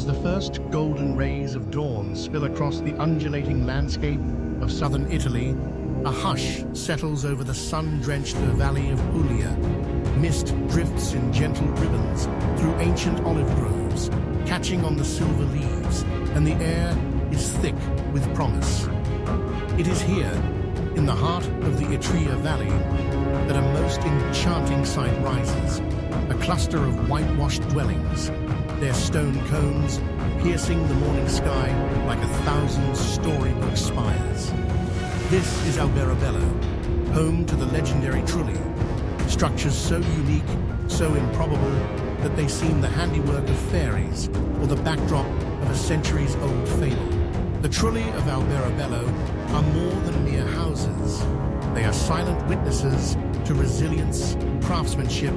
As the first golden rays of dawn spill across the undulating landscape of southern Italy, a hush settles over the sun-drenched valley of Puglia. Mist drifts in gentle ribbons through ancient olive groves, catching on the silver leaves, and the air is thick with promise. It is here, in the heart of the Itria Valley, that a most enchanting sight rises, a cluster of whitewashed dwellings, their stone cones piercing the morning sky like 1,000 storybook spires. This is Alberobello, home to the legendary Trulli, structures so unique, so improbable, that they seem the handiwork of fairies or the backdrop of a centuries-old fable. The Trulli of Alberobello are more than mere houses. They are silent witnesses to resilience, craftsmanship,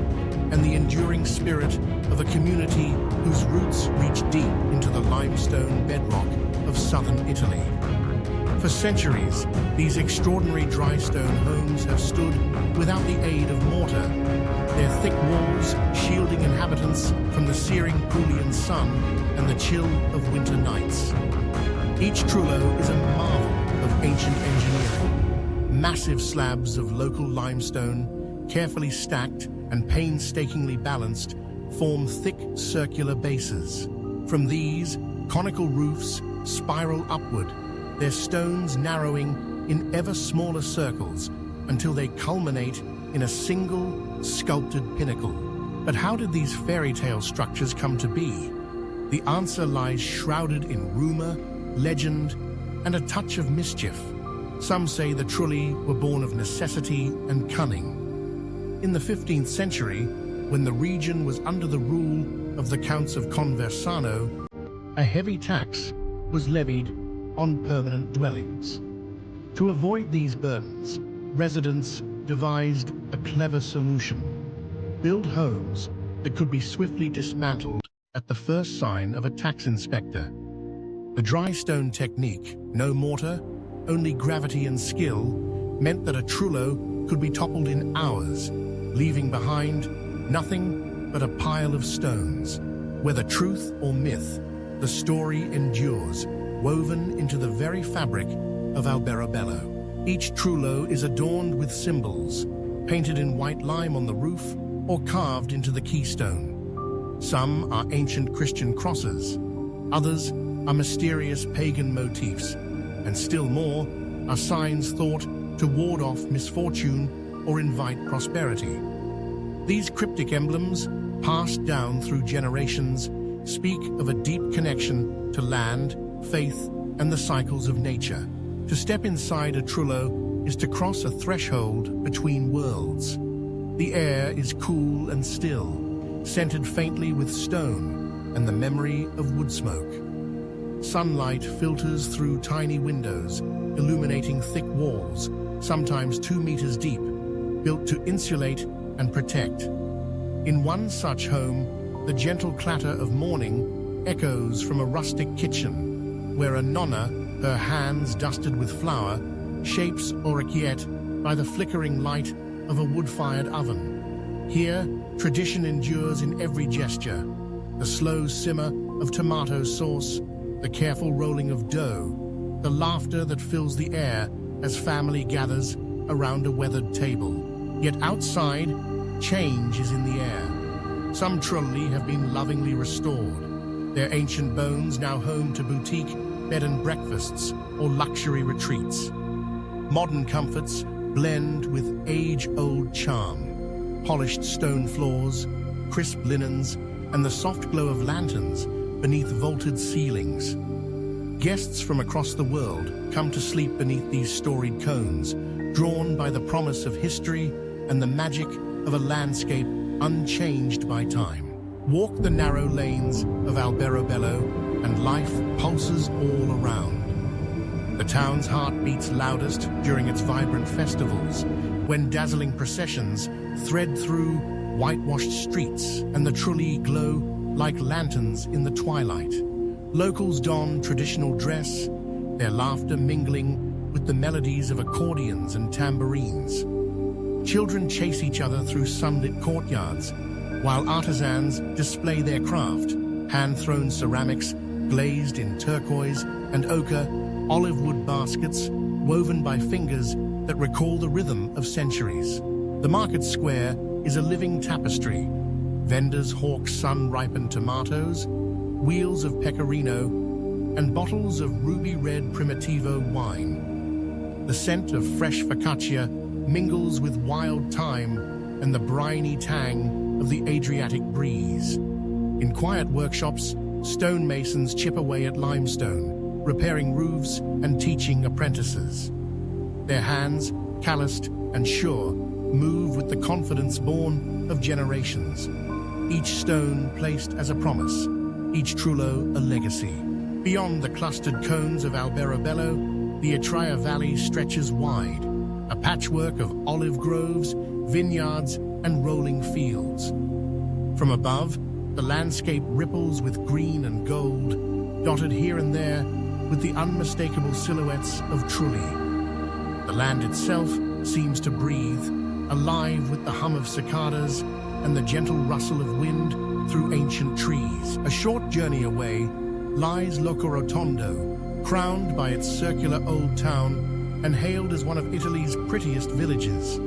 and the enduring spirit of a community whose roots reach deep into the limestone bedrock of southern Italy. For centuries, these extraordinary dry stone homes have stood without the aid of mortar, their thick walls shielding inhabitants from the searing Puglian sun and the chill of winter nights. Each Trullo is a marvel of ancient engineering. Massive slabs of local limestone, carefully stacked and painstakingly balanced, form thick circular bases. From these, conical roofs spiral upward, their stones narrowing in ever smaller circles until they culminate in a single sculpted pinnacle. But how did these fairy tale structures come to be? The answer lies shrouded in rumor, legend, and a touch of mischief. Some say the Trulli were born of necessity and cunning. In the 15th century, when the region was under the rule of the Counts of Conversano, a heavy tax was levied on permanent dwellings. To avoid these burdens, residents devised a clever solution: build homes that could be swiftly dismantled at the first sign of a tax inspector. The dry stone technique, no mortar, only gravity and skill, meant that a Trullo could be toppled in hours, leaving behind nothing but a pile of stones. Whether truth or myth, the story endures, woven into the very fabric of Alberobello. Each Trullo is adorned with symbols, painted in white lime on the roof or carved into the keystone. Some are ancient Christian crosses, others are mysterious pagan motifs, and still more are signs thought to ward off misfortune or invite prosperity. These cryptic emblems, passed down through generations, speak of a deep connection to land, faith, and the cycles of nature. To step inside a Trullo is to cross a threshold between worlds. The air is cool and still, scented faintly with stone and the memory of wood smoke. Sunlight filters through tiny windows, illuminating thick walls, sometimes 2 meters deep, built to insulate and protect. In one such home, the gentle clatter of morning echoes from a rustic kitchen, where a nonna, her hands dusted with flour, shapes orecchiette by the flickering light of a wood-fired oven. Here, tradition endures in every gesture: the slow simmer of tomato sauce, the careful rolling of dough, the laughter that fills the air as family gathers around a weathered table. Yet outside, change is in the air. Some Trulli have been lovingly restored, their ancient bones now home to boutique bed and breakfasts or luxury retreats. Modern comforts blend with age-old charm: polished stone floors, crisp linens, and the soft glow of lanterns beneath vaulted ceilings. Guests from across the world come to sleep beneath these storied cones, drawn by the promise of history and the magic of a landscape unchanged by time. Walk the narrow lanes of Alberobello and life pulses all around. The town's heart beats loudest during its vibrant festivals, when dazzling processions thread through whitewashed streets and the Trulli glow like lanterns in the twilight. Locals don traditional dress, their laughter mingling with the melodies of accordions and tambourines. Children chase each other through sunlit courtyards, while artisans display their craft, hand-thrown ceramics glazed in turquoise and ochre, olive wood baskets woven by fingers that recall the rhythm of centuries. The market square is a living tapestry. Vendors hawk sun-ripened tomatoes, wheels of pecorino, and bottles of ruby-red Primitivo wine. The scent of fresh focaccia mingles with wild thyme and the briny tang of the Adriatic breeze. In quiet workshops, stonemasons chip away at limestone, repairing roofs and teaching apprentices. Their hands, calloused and sure, move with the confidence born of generations. Each stone placed as a promise, each trullo a legacy. Beyond the clustered cones of Alberobello, the Etria Valley stretches wide, a patchwork of olive groves, vineyards, and rolling fields. From above, the landscape ripples with green and gold, dotted here and there with the unmistakable silhouettes of Trulli. The land itself seems to breathe, alive with the hum of cicadas and the gentle rustle of wind through ancient trees. A short journey away lies Locorotondo, crowned by its circular old town and hailed as one of Italy's prettiest villages.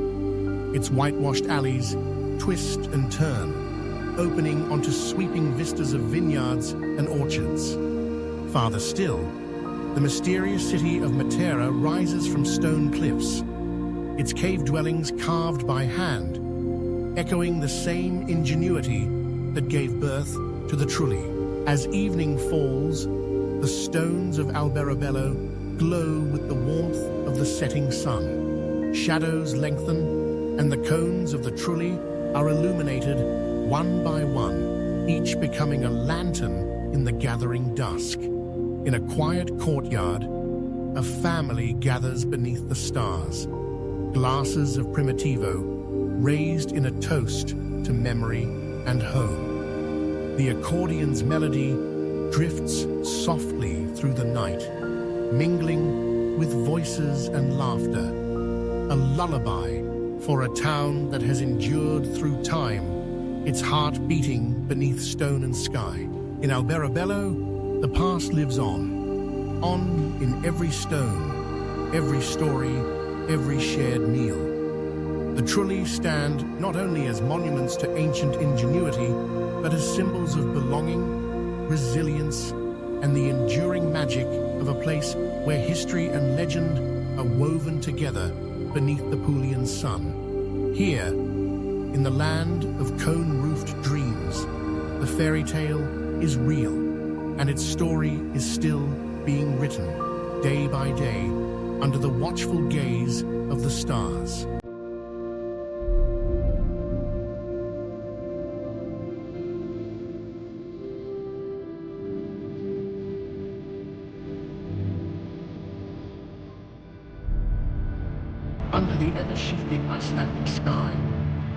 Its whitewashed alleys twist and turn, opening onto sweeping vistas of vineyards and orchards. Farther still, the mysterious city of Matera rises from stone cliffs, its cave dwellings carved by hand, echoing the same ingenuity that gave birth to the Trulli. As evening falls, the stones of Alberobello glow with the warmth of the setting sun. Shadows lengthen, and the cones of the Trulli are illuminated one by one, each becoming a lantern in the gathering dusk. In a quiet courtyard, a family gathers beneath the stars, glasses of Primitivo raised in a toast to memory and home. The accordion's melody drifts softly through the night, mingling with voices and laughter, a lullaby for a town that has endured through time, its heart beating beneath stone and sky. In Alberobello, the past lives on in every stone, every story, every shared meal. The Trulli stand not only as monuments to ancient ingenuity, but as symbols of belonging, resilience, and the enduring magic of a place where history and legend are woven together beneath the Pulian sun. Here, in the land of cone-roofed dreams, the fairy tale is real, and its story is still being written, day by day, under the watchful gaze of the stars. Under the ever-shifting Icelandic sky,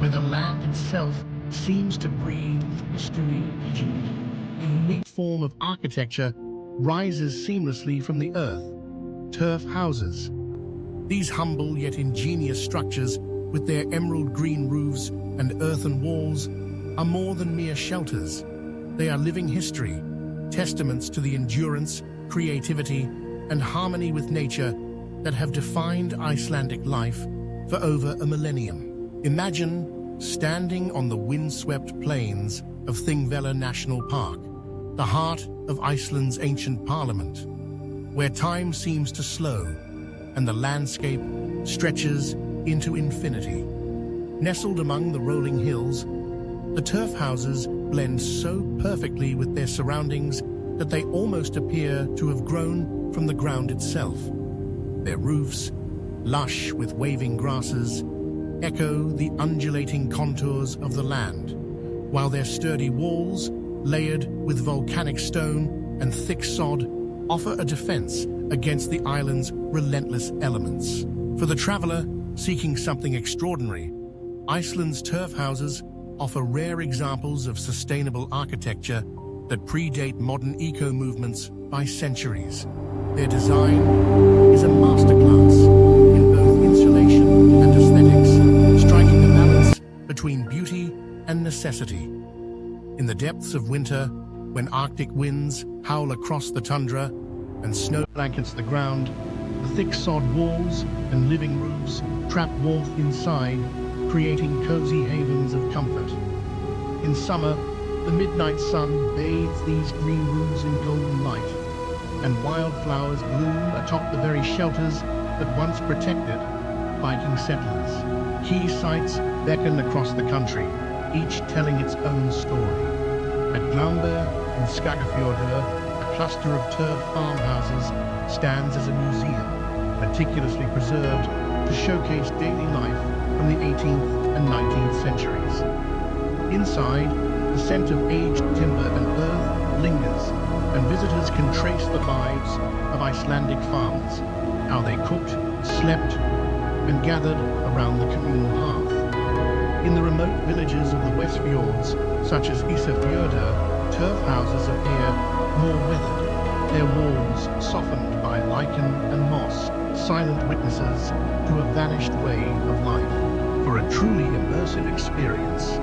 where the land itself seems to breathe mystery, a unique form of architecture rises seamlessly from the earth. Turf houses. These humble yet ingenious structures, with their emerald green roofs and earthen walls, are more than mere shelters. They are living history, testaments to the endurance, creativity, and harmony with nature that have defined Icelandic life for over a millennium. Imagine standing on the windswept plains of Thingvellir National Park, the heart of Iceland's ancient parliament, where time seems to slow and the landscape stretches into infinity. Nestled among the rolling hills, the turf houses blend so perfectly with their surroundings that they almost appear to have grown from the ground itself. Their roofs, lush with waving grasses, echo the undulating contours of the land, while their sturdy walls, layered with volcanic stone and thick sod, offer a defense against the island's relentless elements. For the traveler seeking something extraordinary, Iceland's turf houses offer rare examples of sustainable architecture that predate modern eco-movements by centuries. Their design is a masterclass in both insulation and aesthetics, striking a balance between beauty and necessity. In the depths of winter, when Arctic winds howl across the tundra and snow blankets the ground, the thick sod walls and living roofs trap warmth inside, creating cozy havens of comfort. In summer, the midnight sun bathes these green roofs in golden light, and wildflowers bloom atop the very shelters that once protected Viking settlers. Key sites beckon across the country, each telling its own story. At Glamberg in Skagafjordur, a cluster of turf farmhouses stands as a museum, meticulously preserved to showcase daily life from the 18th and 19th centuries. Inside, the scent of aged timber and earth lingers, and visitors can trace the lives of Icelandic farmers, how they cooked, slept, and gathered around the communal hearth. In the remote villages of the West Fjords, such as Isafjordur, turf houses appear more weathered, their walls softened by lichen and moss, silent witnesses to a vanished way of life. For a truly immersive experience,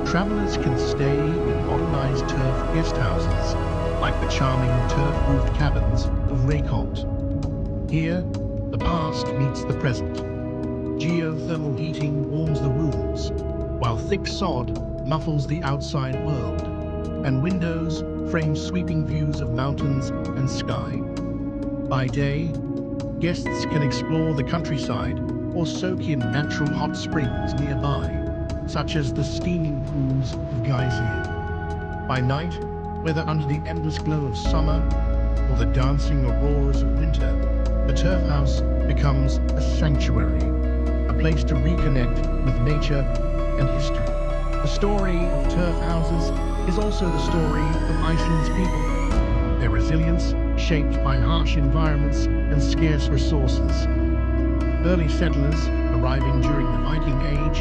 travelers can stay in modernized turf guest houses, like the charming turf-roofed cabins of Reykholt. Here, the past meets the present. Geothermal heating warms the rooms, while thick sod muffles the outside world, and windows frame sweeping views of mountains and sky. By day, guests can explore the countryside or soak in natural hot springs nearby, such as the steaming pools of Geysir. By night, whether under the endless glow of summer or the dancing auroras of winter, the turf house becomes a sanctuary, a place to reconnect with nature and history. The story of turf houses is also the story of Iceland's people, their resilience shaped by harsh environments and scarce resources. Early settlers, arriving during the Viking Age,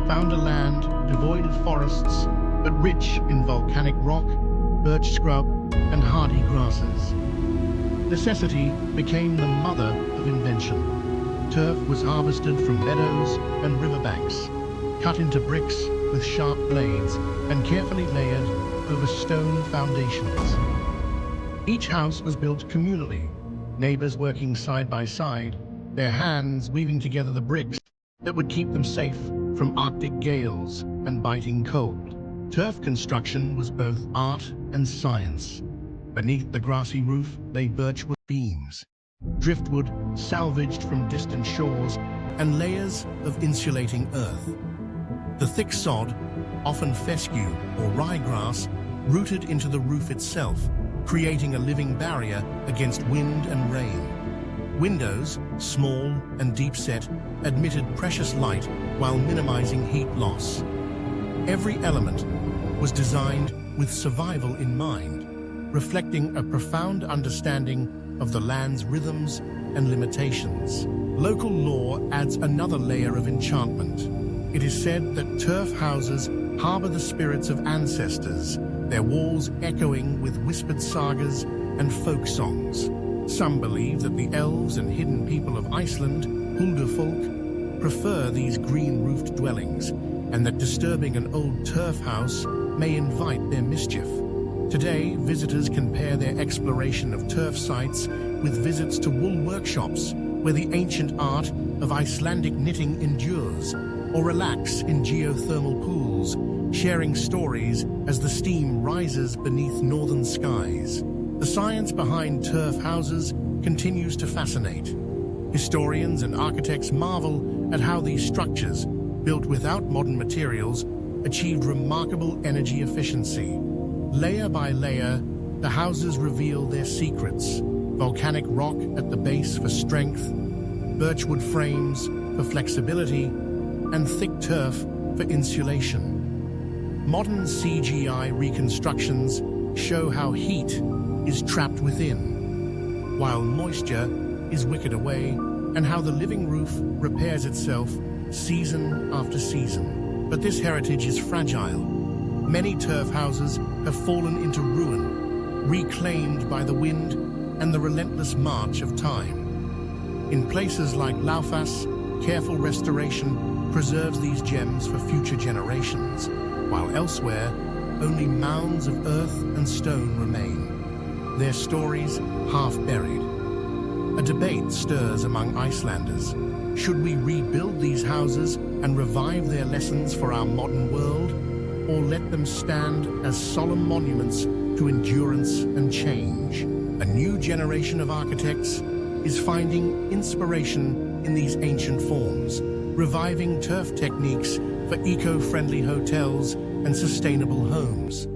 found a land devoid of forests, but rich in volcanic rock, birch scrub, and hardy grasses. Necessity became the mother of invention. Turf was harvested from meadows and riverbanks, cut into bricks with sharp blades, and carefully layered over stone foundations. Each house was built communally, neighbors working side by side, their hands weaving together the bricks that would keep them safe from Arctic gales and biting cold. Turf construction was both art and science. Beneath the grassy roof lay birchwood beams, driftwood salvaged from distant shores, and layers of insulating earth. The thick sod, often fescue or ryegrass, rooted into the roof itself, creating a living barrier against wind and rain. Windows, small and deep-set, admitted precious light while minimizing heat loss. Every element was designed with survival in mind, reflecting a profound understanding of the land's rhythms and limitations. Local lore adds another layer of enchantment. It is said that turf houses harbor the spirits of ancestors, their walls echoing with whispered sagas and folk songs. Some believe that the elves and hidden people of Iceland, Huldufolk, prefer these green-roofed dwellings, and that disturbing an old turf house may invite their mischief. Today, visitors can pair their exploration of turf sites with visits to wool workshops, where the ancient art of Icelandic knitting endures, or relax in geothermal pools, sharing stories as the steam rises beneath northern skies. The science behind turf houses continues to fascinate. Historians and architects marvel at how these structures, built without modern materials, achieved remarkable energy efficiency. Layer by layer, the houses reveal their secrets: volcanic rock at the base for strength, birchwood frames for flexibility, and thick turf for insulation. Modern CGI reconstructions show how heat is trapped within, while moisture is wickered away, and how the living roof repairs itself season after season. But this heritage is fragile. Many turf houses have fallen into ruin, reclaimed by the wind and the relentless march of time. In places like Laufás, careful restoration preserves these gems for future generations, while elsewhere, only mounds of earth and stone remain, their stories half buried. A debate stirs among Icelanders. Should we rebuild these houses and revive their lessons for our modern world, or let them stand as solemn monuments to endurance and change? A new generation of architects is finding inspiration in these ancient forms, reviving turf techniques for eco-friendly hotels and sustainable homes.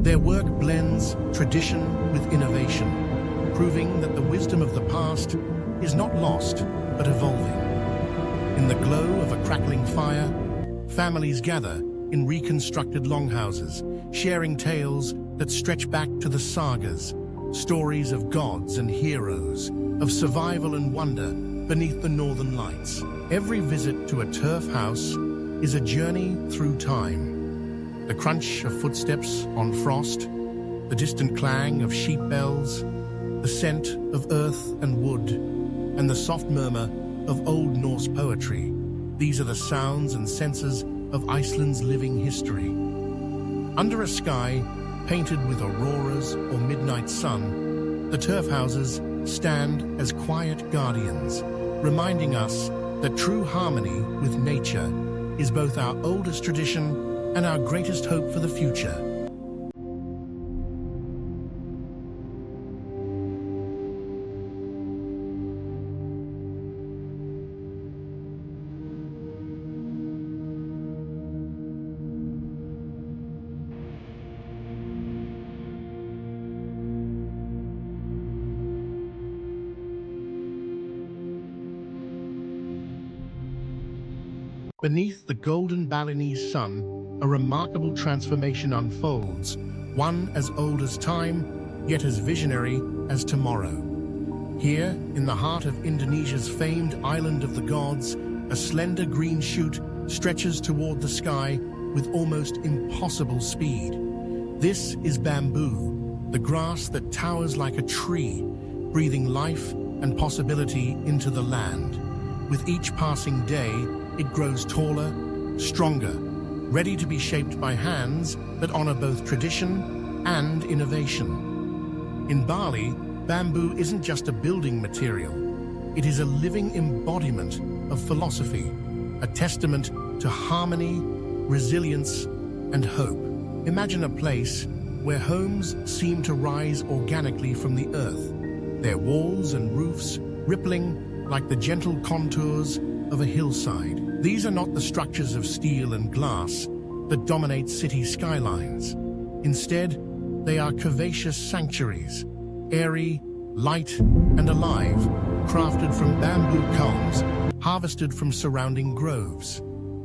Their work blends tradition with innovation, proving that the wisdom of the past is not lost, but evolving. In the glow of a crackling fire, families gather in reconstructed longhouses, sharing tales that stretch back to the sagas, stories of gods and heroes, of survival and wonder beneath the northern lights. Every visit to a turf house is a journey through time. The crunch of footsteps on frost, the distant clang of sheep bells, the scent of earth and wood, and the soft murmur of Old Norse poetry. These are the sounds and senses of Iceland's living history. Under a sky painted with auroras or midnight sun, the turf houses stand as quiet guardians, reminding us that true harmony with nature is both our oldest tradition and our greatest hope for the future. Beneath the golden Balinese sun, a remarkable transformation unfolds, one as old as time, yet as visionary as tomorrow. Here, in the heart of Indonesia's famed Island of the Gods, a slender green shoot stretches toward the sky with almost impossible speed. This is bamboo, the grass that towers like a tree, breathing life and possibility into the land. With each passing day, it grows taller, stronger, ready to be shaped by hands that honor both tradition and innovation. In Bali, bamboo isn't just a building material. It is a living embodiment of philosophy, a testament to harmony, resilience, and hope. Imagine a place where homes seem to rise organically from the earth, their walls and roofs rippling like the gentle contours of a hillside. These are not the structures of steel and glass that dominate city skylines. Instead, they are curvaceous sanctuaries, airy, light, and alive, crafted from bamboo culms, harvested from surrounding groves.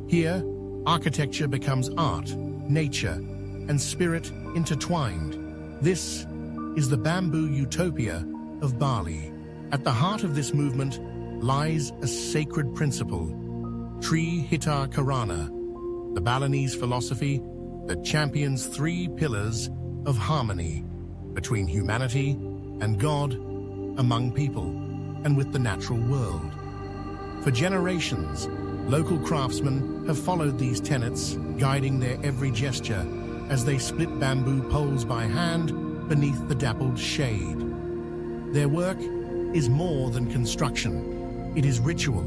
Here, architecture becomes art, nature, and spirit intertwined. This is the bamboo utopia of Bali. At the heart of this movement lies a sacred principle, Trulli of Italy, the Balinese philosophy that champions three pillars of harmony between humanity and God, among people, and with the natural world. For generations, local craftsmen have followed these tenets, guiding their every gesture as they split bamboo poles by hand beneath the dappled shade. Their work is more than construction. It is ritual.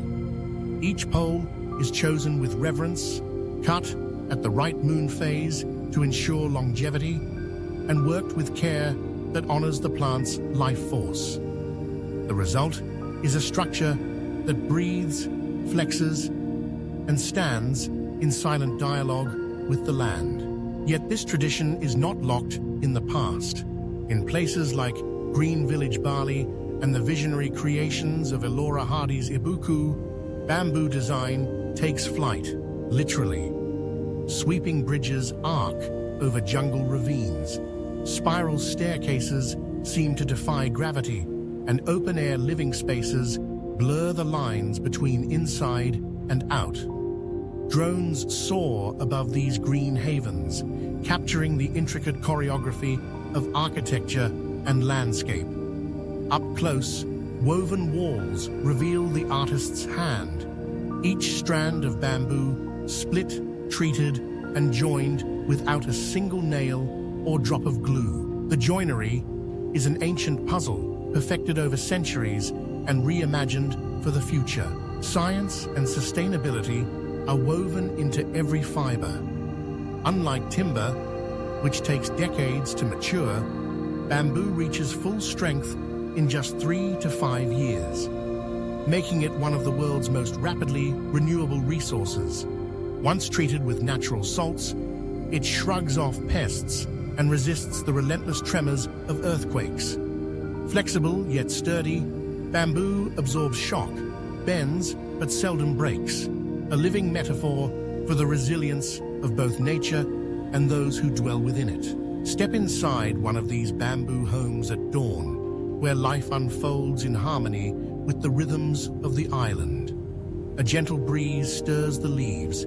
Each pole is chosen with reverence, cut at the right moon phase to ensure longevity, and worked with care that honors the plant's life force. The result is a structure that breathes, flexes, and stands in silent dialogue with the land. Yet this tradition is not locked in the past. In places like Green Village Bali and the visionary creations of Elora Hardy's Ibuku, bamboo design takes flight, literally. Sweeping bridges arc over jungle ravines. Spiral staircases seem to defy gravity, and open-air living spaces blur the lines between inside and out. Drones soar above these green havens, capturing the intricate choreography of architecture and landscape. Up close, woven walls reveal the artist's hand. Each strand of bamboo, split, treated, and joined without a single nail or drop of glue. The joinery is an ancient puzzle perfected over centuries and reimagined for the future. Science and sustainability are woven into every fiber. Unlike timber, which takes decades to mature, bamboo reaches full strength in just 3 to 5 years, making it one of the world's most rapidly renewable resources. Once treated with natural salts, it shrugs off pests and resists the relentless tremors of earthquakes. Flexible yet sturdy, bamboo absorbs shock, bends but seldom breaks, a living metaphor for the resilience of both nature and those who dwell within it. Step inside one of these bamboo homes at dawn, where life unfolds in harmony with the rhythms of the island. A gentle breeze stirs the leaves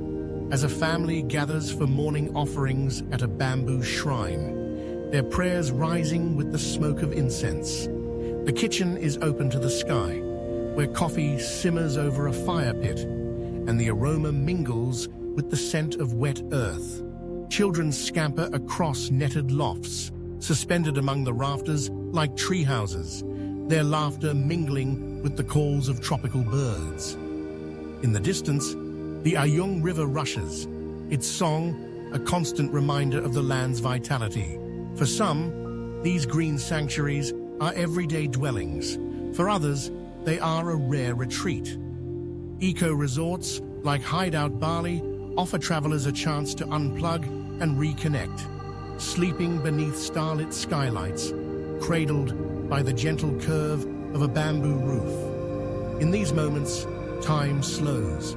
as a family gathers for morning offerings at a bamboo shrine, their prayers rising with the smoke of incense. The kitchen is open to the sky, where coffee simmers over a fire pit, and the aroma mingles with the scent of wet earth. Children scamper across netted lofts, suspended among the rafters like tree houses, their laughter mingling with the calls of tropical birds. In the distance, the Ayung River rushes, its song a constant reminder of the land's vitality. For some, these green sanctuaries are everyday dwellings. For others, they are a rare retreat. Eco-resorts like Hideout Bali offer travelers a chance to unplug and reconnect, sleeping beneath starlit skylights, cradled by the gentle curve of a bamboo roof. In these moments, time slows.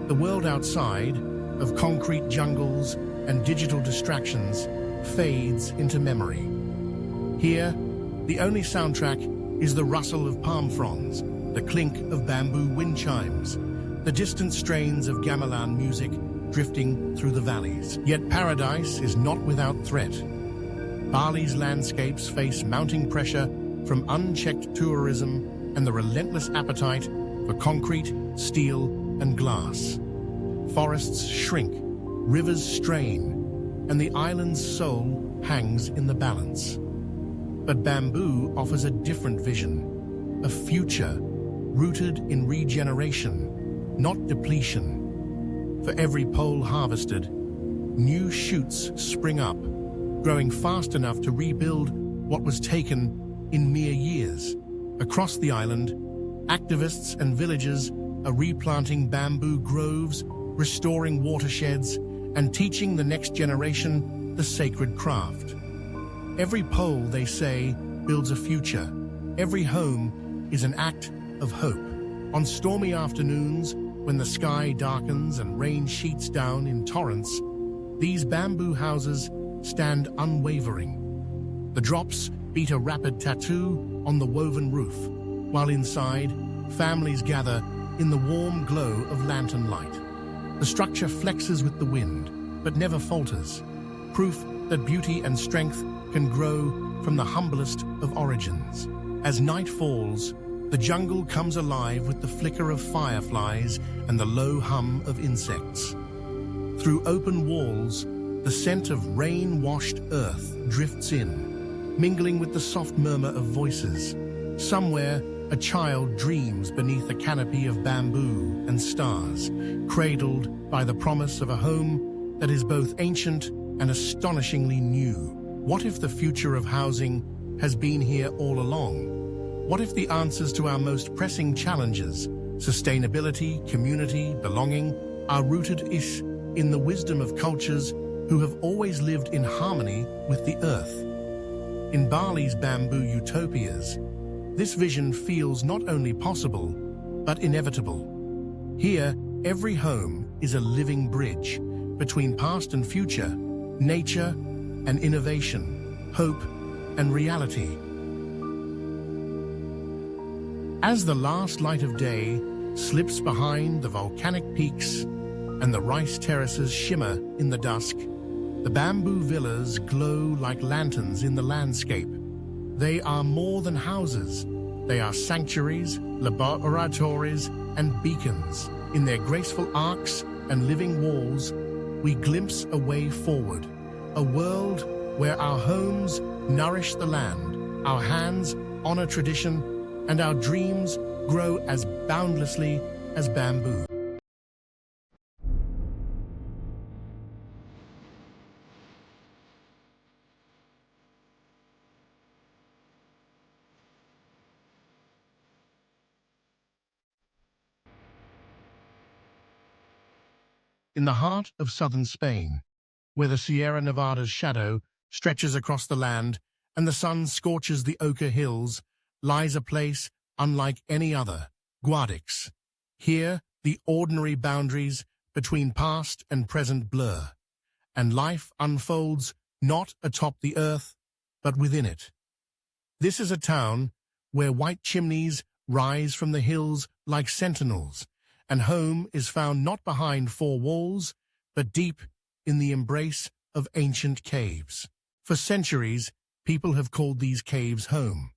The world outside, of concrete jungles and digital distractions, fades into memory. Here, the only soundtrack is the rustle of palm fronds, the clink of bamboo wind chimes, the distant strains of gamelan music drifting through the valleys. Yet paradise is not without threat. Bali's landscapes face mounting pressure from unchecked tourism and the relentless appetite for concrete, steel, and glass. Forests shrink, rivers strain, and the island's soul hangs in the balance. But bamboo offers a different vision, a future rooted in regeneration, not depletion. For every pole harvested, new shoots spring up, growing fast enough to rebuild what was taken in mere years. Across the island, activists and villagers are replanting bamboo groves, restoring watersheds, and teaching the next generation the sacred craft. Every pole, they say, builds a future. Every home is an act of hope. On stormy afternoons, when the sky darkens and rain sheets down in torrents, these bamboo houses stand unwavering. The drops beat a rapid tattoo on the woven roof, while inside, families gather in the warm glow of lantern light. The structure flexes with the wind, but never falters, proof that beauty and strength can grow from the humblest of origins. As night falls, the jungle comes alive with the flicker of fireflies and the low hum of insects. Through open walls, the scent of rain-washed earth drifts in, mingling with the soft murmur of voices. Somewhere, a child dreams beneath a canopy of bamboo and stars, cradled by the promise of a home that is both ancient and astonishingly new. What if the future of housing has been here all along? What if the answers to our most pressing challenges, sustainability, community, belonging, are rooted in the wisdom of cultures who have always lived in harmony with the earth? In Bali's bamboo utopias, this vision feels not only possible, but inevitable. Here, every home is a living bridge between past and future, nature and innovation, hope and reality. As the last light of day slips behind the volcanic peaks and the rice terraces shimmer in the dusk, the bamboo villas glow like lanterns in the landscape. They are more than houses. They are sanctuaries, laboratories, and beacons. In their graceful arcs and living walls, we glimpse a way forward, a world where our homes nourish the land, our hands honor tradition, and our dreams grow as boundlessly as bamboo. In the heart of southern Spain, where the Sierra Nevada's shadow stretches across the land and the sun scorches the Oca hills, lies a place unlike any other, Guadix. Here, the ordinary boundaries between past and present blur, and life unfolds not atop the earth, but within it. This is a town where white chimneys rise from the hills like sentinels, and home is found not behind four walls, but deep in the embrace of ancient caves. For centuries, people have called these caves home.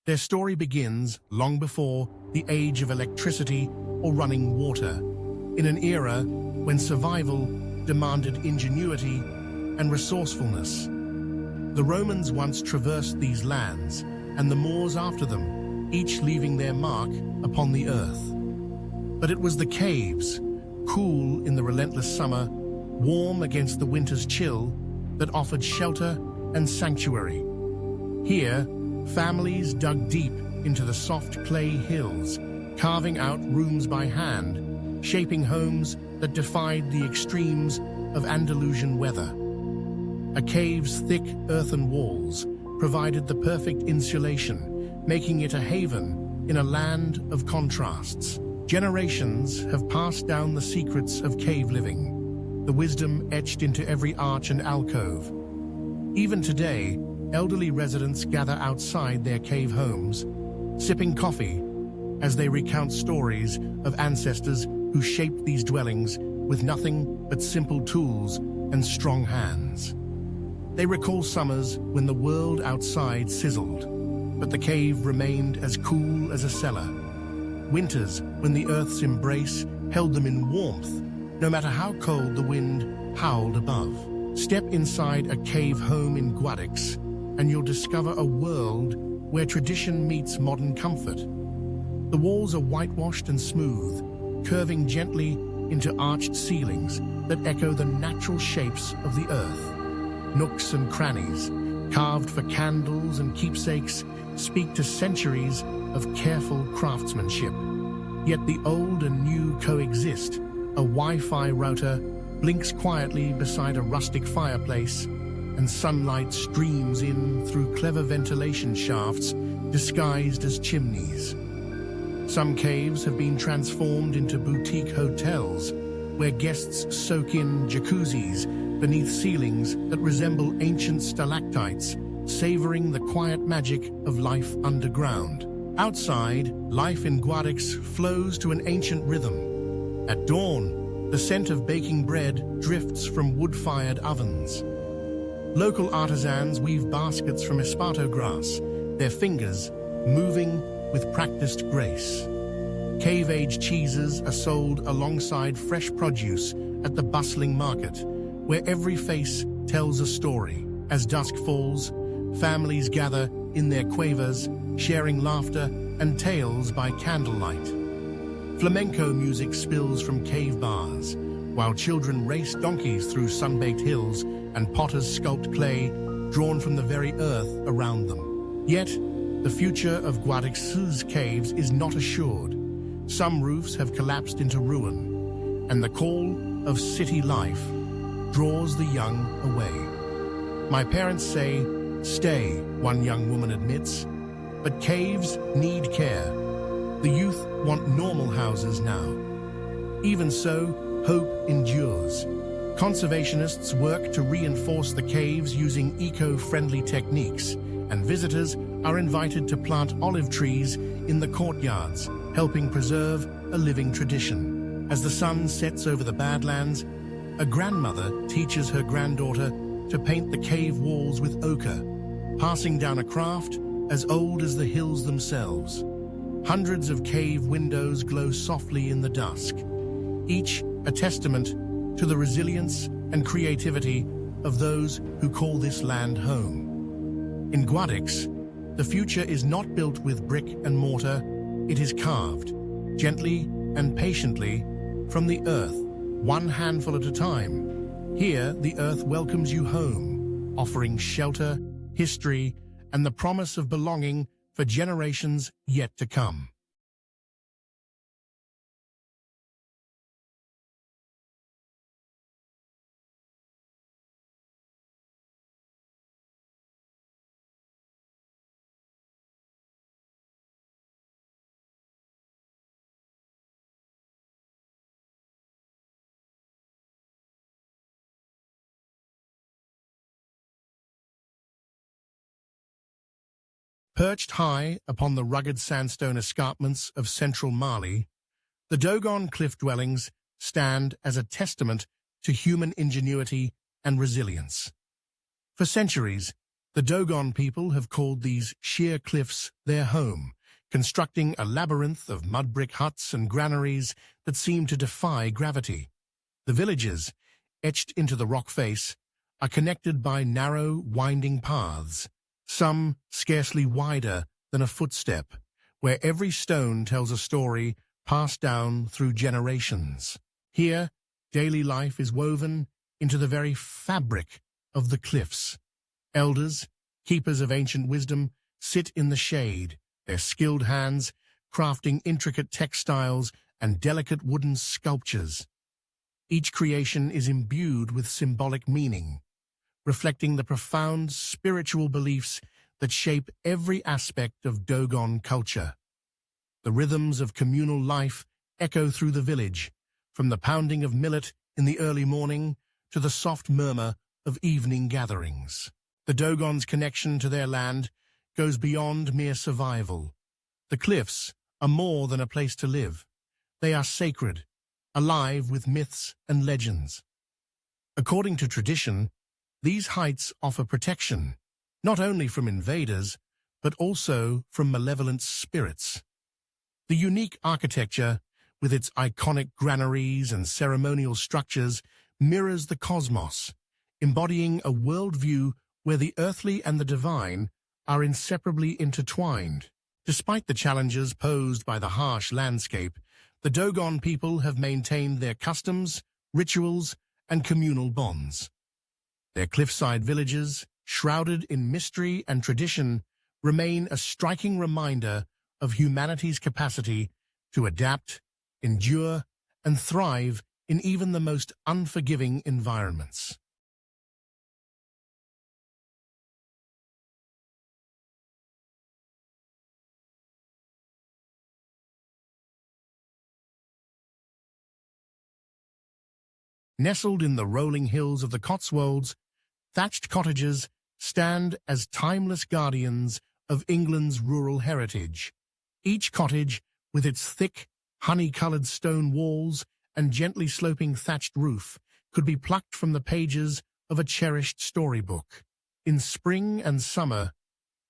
Their story begins long before the age of electricity or running water, in an era when survival demanded ingenuity and resourcefulness. The Romans once traversed these lands, and the Moors after them, each leaving their mark upon the earth. But it was the caves, cool in the relentless summer, warm against the winter's chill, that offered shelter and sanctuary. Here, families dug deep into the soft clay hills, carving out rooms by hand, shaping homes that defied the extremes of Andalusian weather. A cave's thick earthen walls provided the perfect insulation, making it a haven in a land of contrasts. Generations have passed down the secrets of cave living, the wisdom etched into every arch and alcove. Even today, elderly residents gather outside their cave homes, sipping coffee as they recount stories of ancestors who shaped these dwellings with nothing but simple tools and strong hands. They recall summers when the world outside sizzled, but the cave remained as cool as a cellar. Winters when the earth's embrace held them in warmth, no matter how cold the wind howled above. Step inside a cave home in Guadix, and you'll discover a world where tradition meets modern comfort. The walls are whitewashed and smooth, curving gently into arched ceilings that echo the natural shapes of the earth. Nooks and crannies, carved for candles and keepsakes, speak to centuries of careful craftsmanship. Yet the old and new coexist. A Wi-Fi router blinks quietly beside a rustic fireplace, and sunlight streams in through clever ventilation shafts disguised as chimneys. Some caves have been transformed into boutique hotels, where guests soak in jacuzzis beneath ceilings that resemble ancient stalactites, savoring the quiet magic of life underground. Outside, life in Guadix flows to an ancient rhythm. At dawn, the scent of baking bread drifts from wood-fired ovens. Local artisans weave baskets from esparto grass, their fingers moving with practiced grace. Cave-aged cheeses are sold alongside fresh produce at the bustling market, where every face tells a story. As dusk falls, families gather in their cuevas, sharing laughter and tales by candlelight. Flamenco music spills from cave bars, while children race donkeys through sun-baked hills and potters sculpt clay drawn from the very earth around them. Yet, the future of Guadix's caves is not assured. Some roofs have collapsed into ruin, and the call of city life draws the young away. My parents say, "Stay," one young woman admits, but caves need care. The youth want normal houses now. Even so, hope endures. Conservationists work to reinforce the caves using eco-friendly techniques, and visitors are invited to plant olive trees in the courtyards, helping preserve a living tradition. As the sun sets over the Badlands, a grandmother teaches her granddaughter to paint the cave walls with ochre, passing down a craft as old as the hills themselves. Hundreds of cave windows glow softly in the dusk, each a testament to the resilience and creativity of those who call this land home. In Guadix, the future is not built with brick and mortar, it is carved, gently and patiently, from the earth, one handful at a time. Here, the earth welcomes you home, offering shelter, history, and the promise of belonging for generations yet to come. Perched high upon the rugged sandstone escarpments of central Mali, the Dogon cliff dwellings stand as a testament to human ingenuity and resilience. For centuries, the Dogon people have called these sheer cliffs their home, constructing a labyrinth of mud brick huts and granaries that seem to defy gravity. The villages, etched into the rock face, are connected by narrow, winding paths, some scarcely wider than a footstep, where every stone tells a story passed down through generations. Here, daily life is woven into the very fabric of the cliffs. Elders, keepers of ancient wisdom, sit in the shade, their skilled hands crafting intricate textiles and delicate wooden sculptures. Each creation is imbued with symbolic meaning, reflecting the profound spiritual beliefs that shape every aspect of Dogon culture. The rhythms of communal life echo through the village, from the pounding of millet in the early morning to the soft murmur of evening gatherings. The Dogon's connection to their land goes beyond mere survival. The cliffs are more than a place to live. They are sacred, alive with myths and legends. According to tradition, these heights offer protection, not only from invaders, but also from malevolent spirits. The unique architecture, with its iconic granaries and ceremonial structures, mirrors the cosmos, embodying a worldview where the earthly and the divine are inseparably intertwined. Despite the challenges posed by the harsh landscape, the Dogon people have maintained their customs, rituals, and communal bonds. Their cliffside villages, shrouded in mystery and tradition, remain a striking reminder of humanity's capacity to adapt, endure, and thrive in even the most unforgiving environments. Nestled in the rolling hills of the Cotswolds, thatched cottages stand as timeless guardians of England's rural heritage. Each cottage, with its thick, honey-coloured stone walls and gently sloping thatched roof, could be plucked from the pages of a cherished storybook. In spring and summer,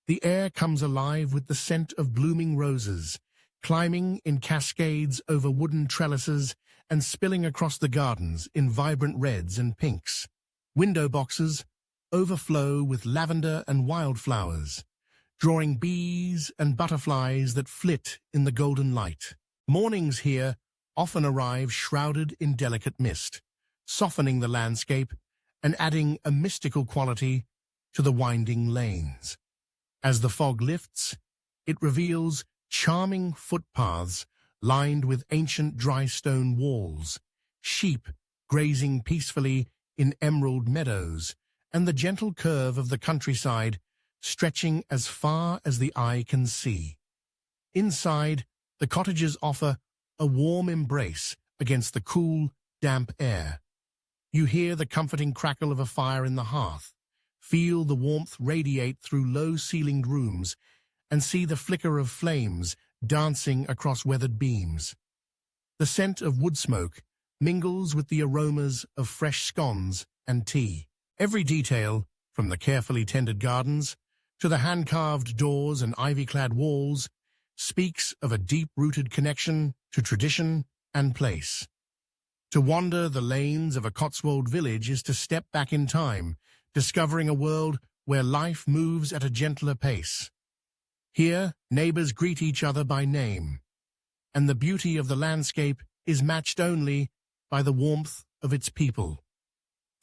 the air comes alive with the scent of blooming roses, climbing in cascades over wooden trellises and spilling across the gardens in vibrant reds and pinks. Window boxes overflow with lavender and wildflowers, drawing bees and butterflies that flit in the golden light. Mornings here often arrive shrouded in delicate mist, softening the landscape and adding a mystical quality to the winding lanes. As the fog lifts, it reveals charming footpaths lined with ancient dry stone walls, sheep grazing peacefully in emerald meadows, and the gentle curve of the countryside stretching as far as the eye can see. Inside, the cottages offer a warm embrace against the cool, damp air. You hear the comforting crackle of a fire in the hearth, feel the warmth radiate through low-ceilinged rooms, and see the flicker of flames dancing across weathered beams. The scent of wood smoke mingles with the aromas of fresh scones and tea. Every detail, from the carefully tended gardens to the hand-carved doors and ivy-clad walls, speaks of a deep-rooted connection to tradition and place. To wander the lanes of a Cotswold village is to step back in time, discovering a world where life moves at a gentler pace. Here, neighbors greet each other by name, and the beauty of the landscape is matched only by the warmth of its people.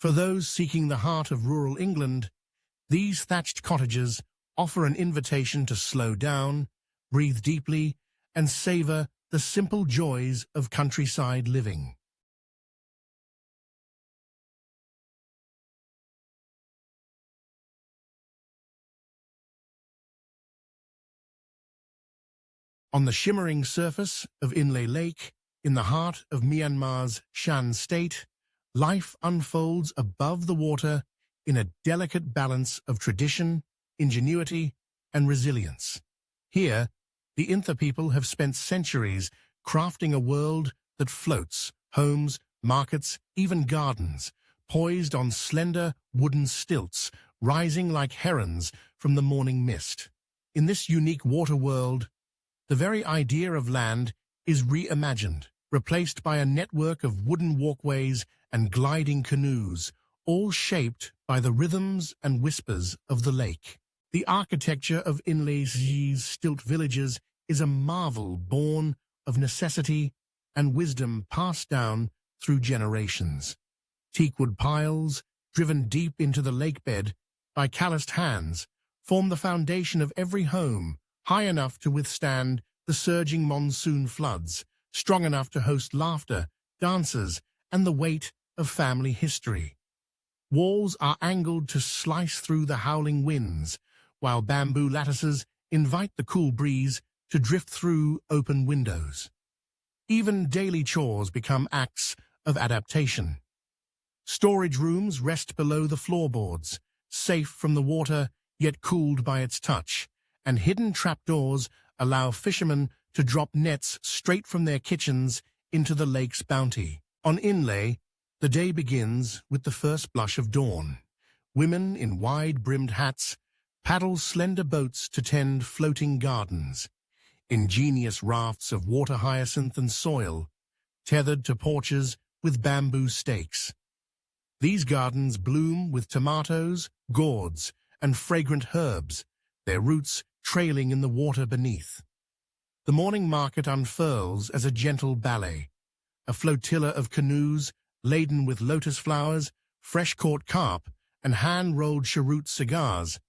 For those seeking the heart of rural England, these thatched cottages offer an invitation to slow down, breathe deeply, and savor the simple joys of countryside living. On the shimmering surface of Inle Lake, in the heart of Myanmar's Shan State, life unfolds above the water in a delicate balance of tradition, ingenuity, and resilience. Here, the Intha people have spent centuries crafting a world that floats, homes, markets, even gardens, poised on slender wooden stilts, rising like herons from the morning mist. In this unique water world, the very idea of land is reimagined, replaced by a network of wooden walkways and gliding canoes, all shaped by the rhythms and whispers of the lake. The architecture of Inle's stilt villages is a marvel born of necessity and wisdom passed down through generations. Teakwood piles, driven deep into the lake bed by calloused hands, form the foundation of every home, high enough to withstand the surging monsoon floods, strong enough to host laughter, dances, and the weight of family history. Walls are angled to slice through the howling winds, while bamboo lattices invite the cool breeze to drift through open windows. Even daily chores become acts of adaptation. Storage rooms rest below the floorboards, safe from the water, yet cooled by its touch, and hidden trapdoors allow fishermen to drop nets straight from their kitchens into the lake's bounty. On Inle, the day begins with the first blush of dawn. Women in wide-brimmed hats paddle slender boats to tend floating gardens, ingenious rafts of water hyacinth and soil, tethered to porches with bamboo stakes. These gardens bloom with tomatoes, gourds, and fragrant herbs, their roots trailing in the water beneath. The morning market unfurls as a gentle ballet. A flotilla of canoes laden with lotus flowers, fresh-caught carp, and hand-rolled cheroot cigars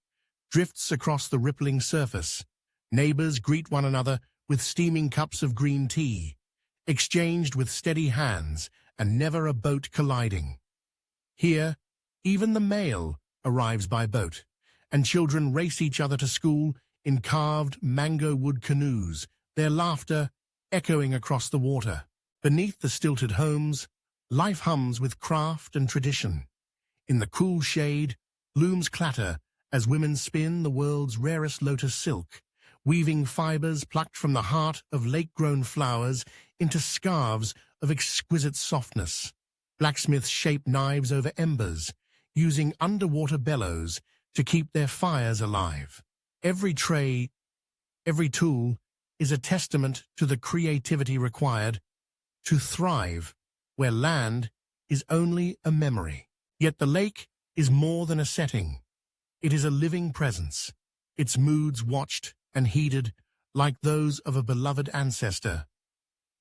drifts across the rippling surface. Neighbors greet one another with steaming cups of green tea, exchanged with steady hands and never a boat colliding. Here, even the mail arrives by boat, and children race each other to school in carved mango wood canoes, their laughter echoing across the water. Beneath the stilted homes, life hums with craft and tradition. In the cool shade, looms clatter as women spin the world's rarest lotus silk, weaving fibers plucked from the heart of lake-grown flowers into scarves of exquisite softness. Blacksmiths shape knives over embers, using underwater bellows to keep their fires alive. Every tray, every tool is a testament to the creativity required to thrive where land is only a memory. Yet the lake is more than a setting. It is a living presence, its moods watched and heeded like those of a beloved ancestor.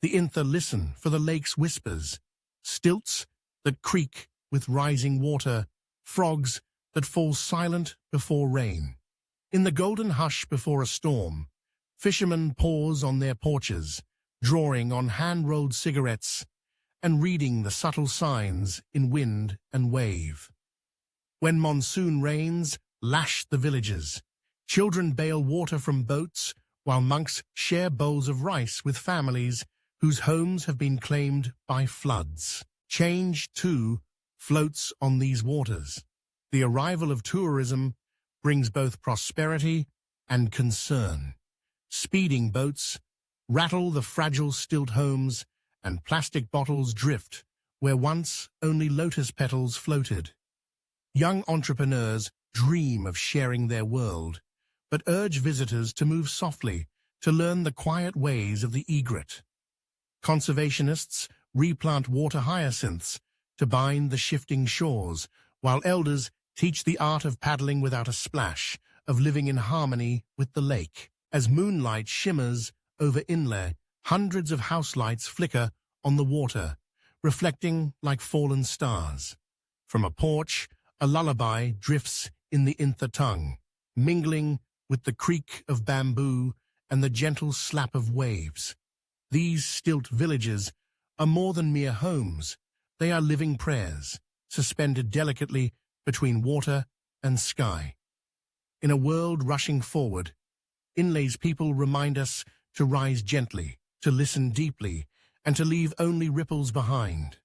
The Intha listen for the lake's whispers, stilts that creak with rising water, frogs that fall silent before rain. In the golden hush before a storm, fishermen pause on their porches, drawing on hand-rolled cigarettes and reading the subtle signs in wind and wave. When monsoon rains lash the villages, children bail water from boats while monks share bowls of rice with families whose homes have been claimed by floods. Change, too, floats on these waters. The arrival of tourism brings both prosperity and concern. Speeding boats rattle the fragile stilt homes, and plastic bottles drift where once only lotus petals floated. Young entrepreneurs dream of sharing their world, but urge visitors to move softly to learn the quiet ways of the egret. Conservationists replant water hyacinths to bind the shifting shores, while elders teach the art of paddling without a splash, of living in harmony with the lake. As moonlight shimmers over inlet, hundreds of house lights flicker on the water, reflecting like fallen stars. From a porch, a lullaby drifts in the Intha tongue, mingling with the creak of bamboo and the gentle slap of waves. These stilt villages are more than mere homes. They are living prayers, suspended delicately between water and sky. In a world rushing forward, Inlay's people remind us to rise gently, to listen deeply, and to leave only ripples behind.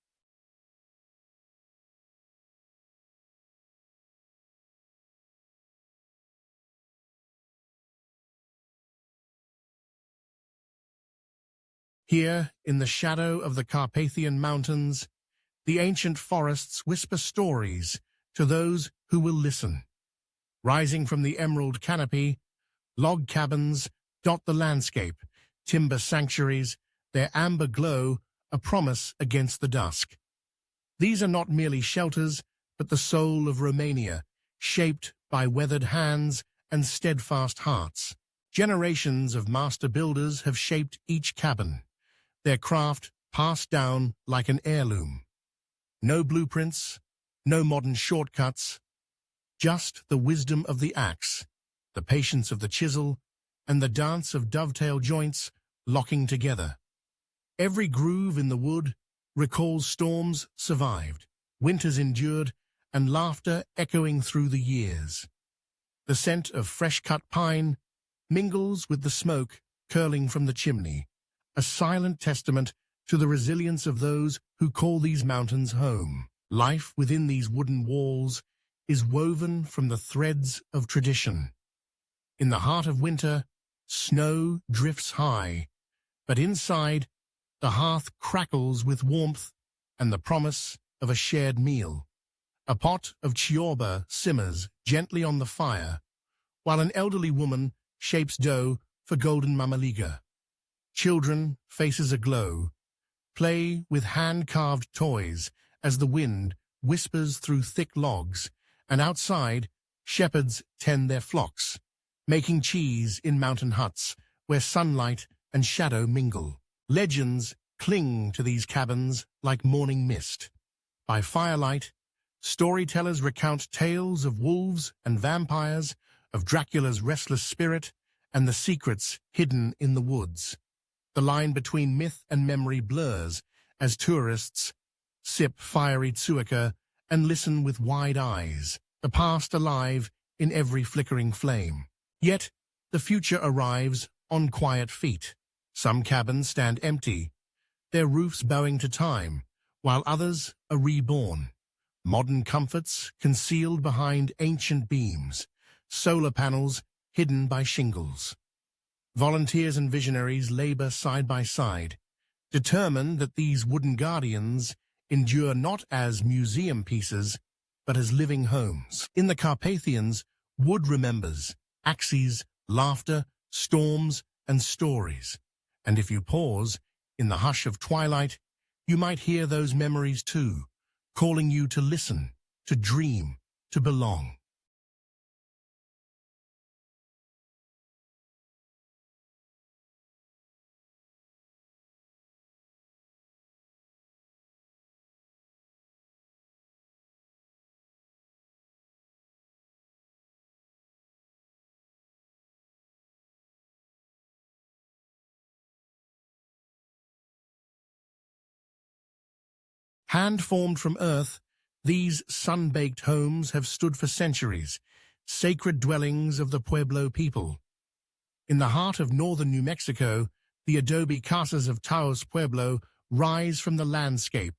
Here, in the shadow of the Carpathian Mountains, the ancient forests whisper stories to those who will listen. Rising from the emerald canopy, log cabins dot the landscape, timber sanctuaries, their amber glow a promise against the dusk. These are not merely shelters, but the soul of Romania, shaped by weathered hands and steadfast hearts. Generations of master builders have shaped each cabin, their craft passed down like an heirloom. No blueprints, no modern shortcuts, just the wisdom of the axe, the patience of the chisel, and the dance of dovetail joints locking together. Every groove in the wood recalls storms survived, winters endured, and laughter echoing through the years. The scent of fresh-cut pine mingles with the smoke curling from the chimney, a silent testament to the resilience of those who call these mountains home. Life within these wooden walls is woven from the threads of tradition. In the heart of winter, snow drifts high, but inside, the hearth crackles with warmth and the promise of a shared meal. A pot of chiorba simmers gently on the fire, while an elderly woman shapes dough for golden mamaliga. Children, faces aglow, play with hand-carved toys as the wind whispers through thick logs, and outside, shepherds tend their flocks, making cheese in mountain huts where sunlight and shadow mingle. Legends cling to these cabins like morning mist. By firelight, storytellers recount tales of wolves and vampires, of Dracula's restless spirit, and the secrets hidden in the woods. The line between myth and memory blurs as tourists sip fiery tsuika and listen with wide eyes, the past alive in every flickering flame. Yet, the future arrives on quiet feet. Some cabins stand empty, their roofs bowing to time, while others are reborn. Modern comforts concealed behind ancient beams, solar panels hidden by shingles. Volunteers and visionaries labor side by side, determined that these wooden guardians endure not as museum pieces, but as living homes. In the Carpathians, wood remembers axes, laughter, storms, and stories. And if you pause, in the hush of twilight, you might hear those memories too, calling you to listen, to dream, to belong. Hand-formed from earth, these sun-baked homes have stood for centuries, sacred dwellings of the Pueblo people. In the heart of northern New Mexico, the adobe casas of Taos Pueblo rise from the landscape,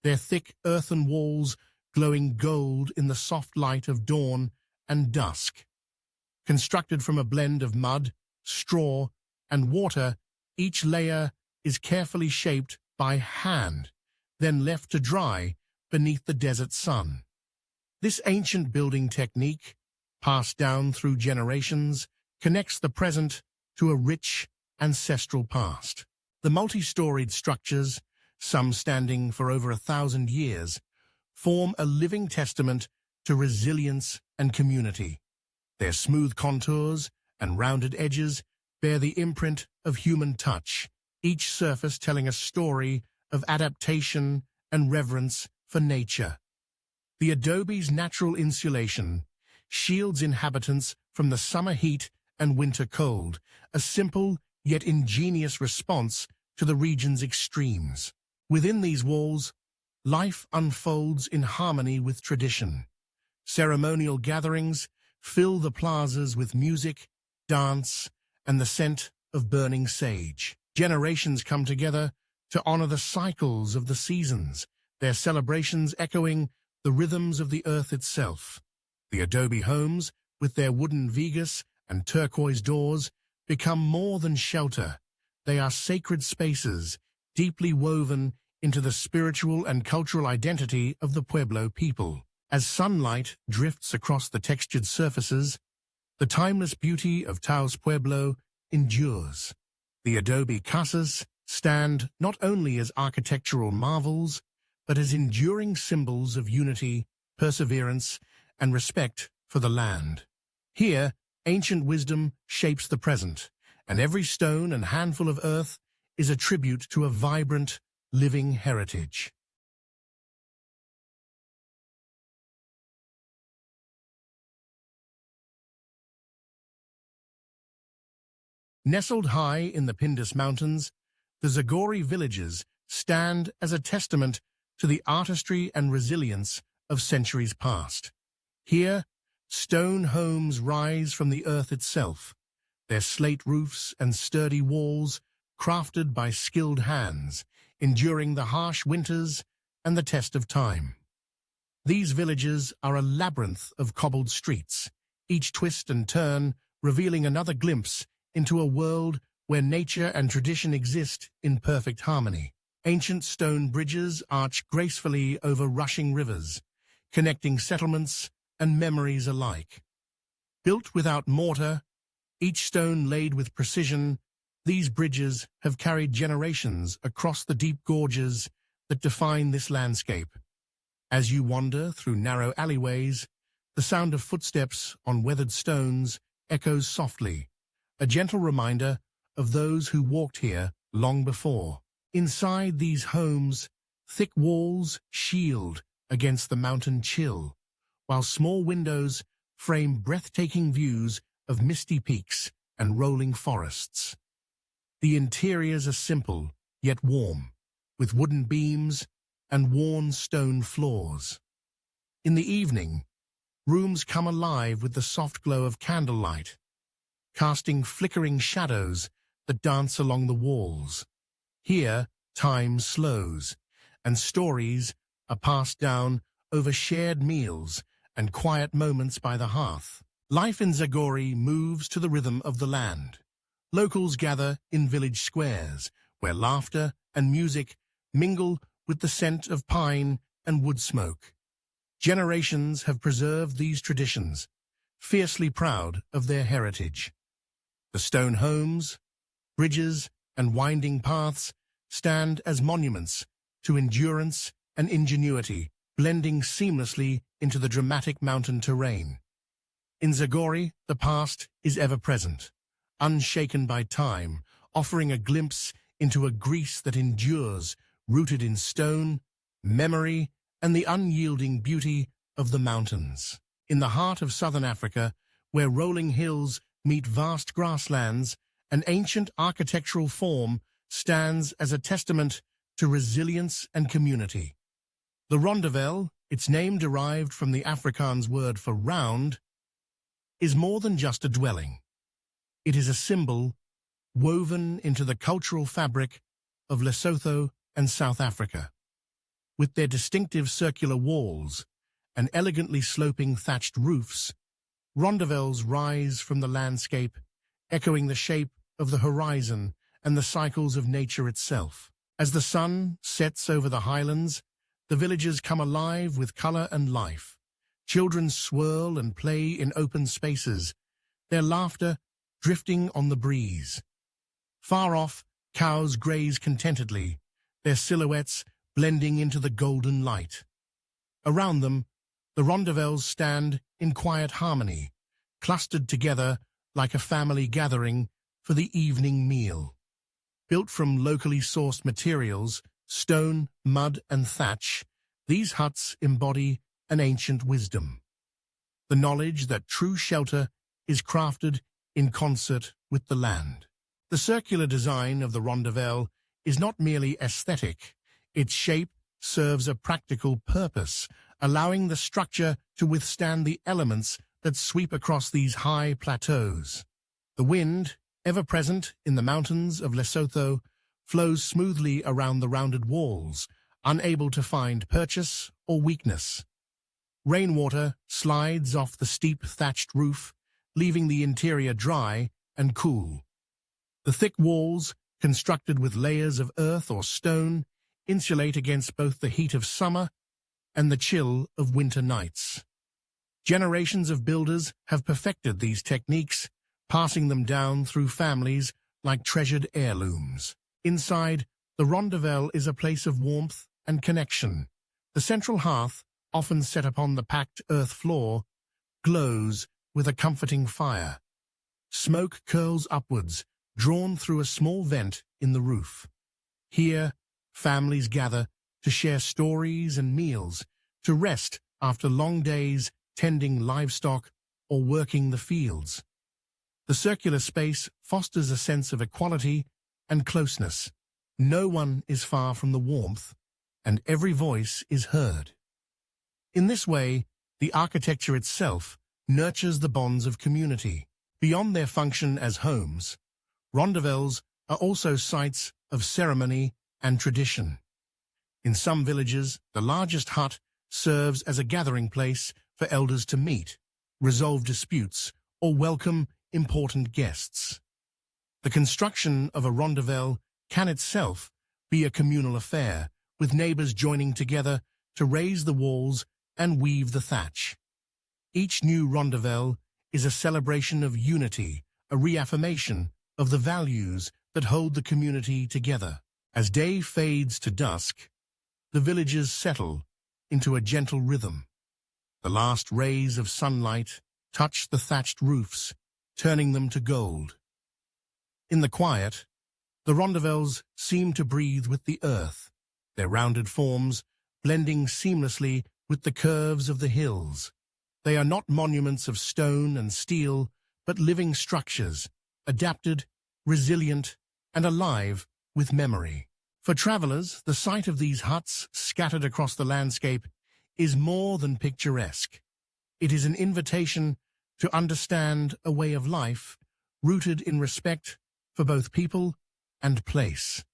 their thick earthen walls glowing gold in the soft light of dawn and dusk. Constructed from a blend of mud, straw, and water, each layer is carefully shaped by hand, then left to dry beneath the desert sun. This ancient building technique, passed down through generations, connects the present to a rich, ancestral past. The multi-storied structures, some standing for over 1,000 years, form a living testament to resilience and community. Their smooth contours and rounded edges bear the imprint of human touch, each surface telling a story of adaptation and reverence for nature. The adobe's natural insulation shields inhabitants from the summer heat and winter cold, a simple yet ingenious response to the region's extremes. Within these walls, life unfolds in harmony with tradition. Ceremonial gatherings fill the plazas with music, dance, and the scent of burning sage. Generations come together to honor the cycles of the seasons, their celebrations echoing the rhythms of the earth itself. The adobe homes, with their wooden vigas and turquoise doors, become more than shelter. They are sacred spaces, deeply woven into the spiritual and cultural identity of the Pueblo people. As sunlight drifts across the textured surfaces, the timeless beauty of Taos Pueblo endures. The adobe casas stand not only as architectural marvels, but as enduring symbols of unity, perseverance, and respect for the land. Here, ancient wisdom shapes the present, and every stone and handful of earth is a tribute to a vibrant, living heritage. Nestled high in the Pindus Mountains, the Zagori villages stand as a testament to the artistry and resilience of centuries past. Here, stone homes rise from the earth itself, their slate roofs and sturdy walls crafted by skilled hands, enduring the harsh winters and the test of time. These villages are a labyrinth of cobbled streets, each twist and turn revealing another glimpse into a world where nature and tradition exist in perfect harmony. Ancient stone bridges arch gracefully over rushing rivers, connecting settlements and memories alike. Built without mortar, each stone laid with precision, these bridges have carried generations across the deep gorges that define this landscape. As you wander through narrow alleyways, the sound of footsteps on weathered stones echoes softly, a gentle reminder of those who walked here long before. Inside these homes, thick walls shield against the mountain chill, while small windows frame breathtaking views of misty peaks and rolling forests. The interiors are simple, yet warm, with wooden beams and worn stone floors. In the evening, rooms come alive with the soft glow of candlelight, casting flickering shadows that dance along the walls. Here, time slows, and stories are passed down over shared meals and quiet moments by the hearth. Life in Zagori moves to the rhythm of the land. Locals gather in village squares, where laughter and music mingle with the scent of pine and wood smoke. Generations have preserved these traditions, fiercely proud of their heritage. The stone homes, bridges, and winding paths stand as monuments to endurance and ingenuity, blending seamlessly into the dramatic mountain terrain. In Zagori, the past is ever present, unshaken by time, offering a glimpse into a Greece that endures, rooted in stone, memory, and the unyielding beauty of the mountains. In the heart of southern Africa, where rolling hills meet vast grasslands, an ancient architectural form stands as a testament to resilience and community. The rondavel, its name derived from the Afrikaans word for round, is more than just a dwelling. It is a symbol woven into the cultural fabric of Lesotho and South Africa. With their distinctive circular walls and elegantly sloping thatched roofs, rondavels rise from the landscape, echoing the shape of the horizon and the cycles of nature itself. As the sun sets over the highlands, the villages come alive with color and life. Children swirl and play in open spaces, their laughter drifting on the breeze. Far off, cows graze contentedly, their silhouettes blending into the golden light. Around them, the rondavels stand in quiet harmony, clustered together like a family gathering for the evening meal. Built from locally sourced materials, stone, mud, and thatch, these huts embody an ancient wisdom. The knowledge that true shelter is crafted in concert with the land. The circular design of the rondavel is not merely aesthetic. Its shape serves a practical purpose, allowing the structure to withstand the elements that sweep across these high plateaus. The wind, ever present in the mountains of Lesotho, flows smoothly around the rounded walls, unable to find purchase or weakness. Rainwater slides off the steep thatched roof, leaving the interior dry and cool. The thick walls, constructed with layers of earth or stone, insulate against both the heat of summer and the chill of winter nights. Generations of builders have perfected these techniques, passing them down through families like treasured heirlooms. Inside, the rondavel is a place of warmth and connection. The central hearth, often set upon the packed earth floor, glows with a comforting fire. Smoke curls upwards, drawn through a small vent in the roof. Here, families gather to share stories and meals, to rest after long days tending livestock or working the fields. The circular space fosters a sense of equality and closeness. No one is far from the warmth, and every voice is heard. In this way, the architecture itself nurtures the bonds of community. Beyond their function as homes, rondavels are also sites of ceremony and tradition. In some villages, the largest hut serves as a gathering place for elders to meet, resolve disputes, or welcome important guests. The construction of a rondavel can itself be a communal affair, with neighbors joining together to raise the walls and weave the thatch. Each new rondavel is a celebration of unity, a reaffirmation of the values that hold the community together. As day fades to dusk, the villages settle into a gentle rhythm. The last rays of sunlight touch the thatched roofs, turning them to gold. In the quiet, the rondavels seem to breathe with the earth, their rounded forms blending seamlessly with the curves of the hills. They are not monuments of stone and steel, but living structures, adapted, resilient, and alive with memory. For travelers, the sight of these huts scattered across the landscape is more than picturesque. It is an invitation to understand a way of life rooted in respect for both people and place.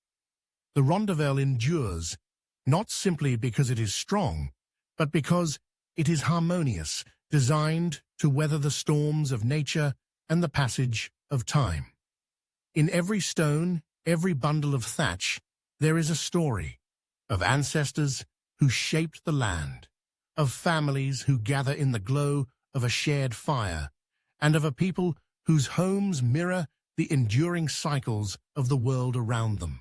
The rondavel endures, not simply because it is strong, but because it is harmonious, designed to weather the storms of nature and the passage of time. In every stone, every bundle of thatch, there is a story of ancestors who shaped the land, of families who gather in the glow of a shared fire, and of a people whose homes mirror the enduring cycles of the world around them.